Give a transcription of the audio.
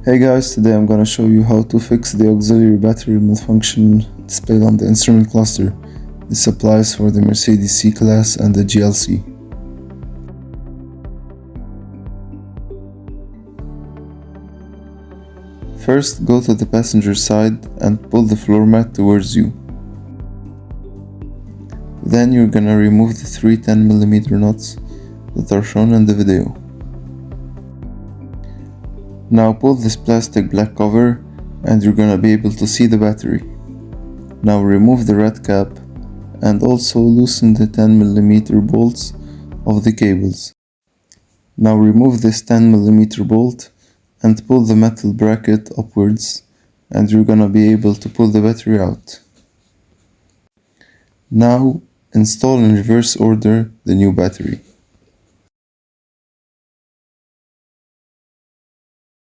Hey guys, today I'm gonna show you how to fix the auxiliary battery malfunction displayed on the instrument cluster. This applies for the Mercedes C-Class and the GLC. First, go to the passenger side and pull the floor mat towards you. Then you're gonna remove the three 10mm nuts that are shown in the video. Now pull this plastic black cover and you're gonna be able to see the battery. Now remove the red cap and also loosen the 10mm bolts of the cables. Now remove this 10mm bolt and pull the metal bracket upwards and you're gonna be able to pull the battery out. Now install in reverse order the new battery.